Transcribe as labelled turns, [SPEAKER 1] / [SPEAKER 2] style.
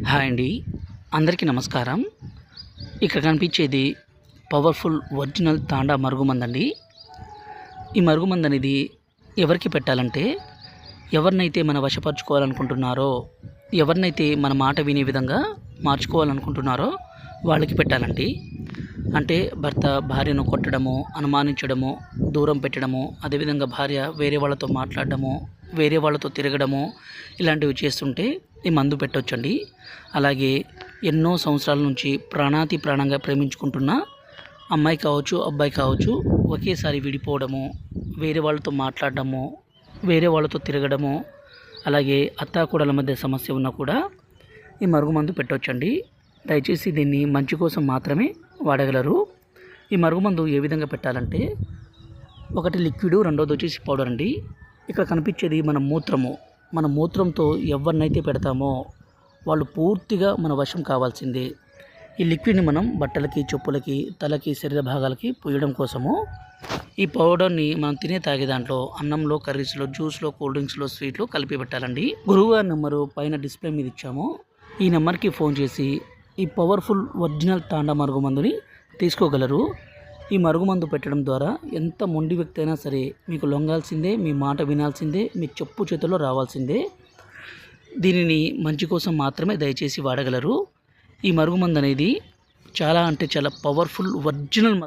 [SPEAKER 1] Hi అండి, అందరికీ నమస్కారం. ఇక్కడ కనిపించేది పవర్ఫుల్ ఒరిజినల్ తాండా మరుగుమందండి. ఈ మరుగుమందు అనేది ఎవరికి పెట్టాలంటే, ఎవరినైతే మన వశపరుచుకోవాలనుకుంటున్నారో, ఎవరినైతే మన మాట వినే విధంగా మార్చుకోవాలనుకుంటున్నారో వాళ్ళకి పెట్టాలండి. అంటే భర్త భార్యను కొట్టడము, అనుమానించడము, దూరం పెట్టడము, అదేవిధంగా భార్య వేరే వాళ్ళతో మాట్లాడడము, వేరే వాళ్ళతో తిరగడము, ఇలాంటివి చేస్తుంటే ఈ మందు పెట్టొచ్చండి. అలాగే ఎన్నో సంవత్సరాల నుంచి ప్రాణాతి ప్రాణంగా ప్రేమించుకుంటున్న అమ్మాయి కావచ్చు, అబ్బాయి కావచ్చు, ఒకేసారి విడిపోవడము, వేరే వాళ్ళతో మాట్లాడడము, వేరే వాళ్ళతో తిరగడము, అలాగే అత్తాకోడల మధ్య సమస్య ఉన్నా కూడా ఈ మరుగుమందు పెట్టొచ్చండి. దయచేసి దీన్ని మంచి కోసం మాత్రమే వాడగలరు. ఈ మరుగుమందు ఏ విధంగా పెట్టాలంటే, ఒకటి లిక్విడ్, రెండోది వచ్చేసి పౌడర్ అండి. ఇక్కడ కనిపించేది మన మూత్రము. మన మూత్రంతో ఎవరినైతే పెడతామో వాళ్ళు పూర్తిగా మన వశం కావాల్సిందే. ఈ లిక్విడ్ని మనం బట్టలకి, చెప్పులకి, తలకి, శరీర భాగాలకి పూయడం కోసము ఈ పౌడర్ని మనం తాగే దాంట్లో, అన్నంలో, కర్రీస్లో, జ్యూస్లో, కూల్ డ్రింక్స్లో, స్వీట్లో కలిపి పెట్టాలండి. గురువుగారి నెంబరు పైన డిస్ప్లే మీద ఇచ్చాము. ఈ నెంబర్కి ఫోన్ చేసి ఈ పవర్ఫుల్ ఒరిజినల్ తాండా మరుగుమందుని తీసుకోగలరు. ఈ మరుగుమందు పెట్టడం ద్వారా ఎంత మొండి వ్యక్తి అయినా సరే మీకు లొంగాల్సిందే, మీ మాట వినాల్సిందే, మీ చెప్పు చేతుల్లో రావాల్సిందే. దీనిని మంచి కోసం మాత్రమే దయచేసి వాడగలరు. ఈ మరుగుమందు అనేది చాలా అంటే చాలా పవర్ఫుల్ ఒరిజినల్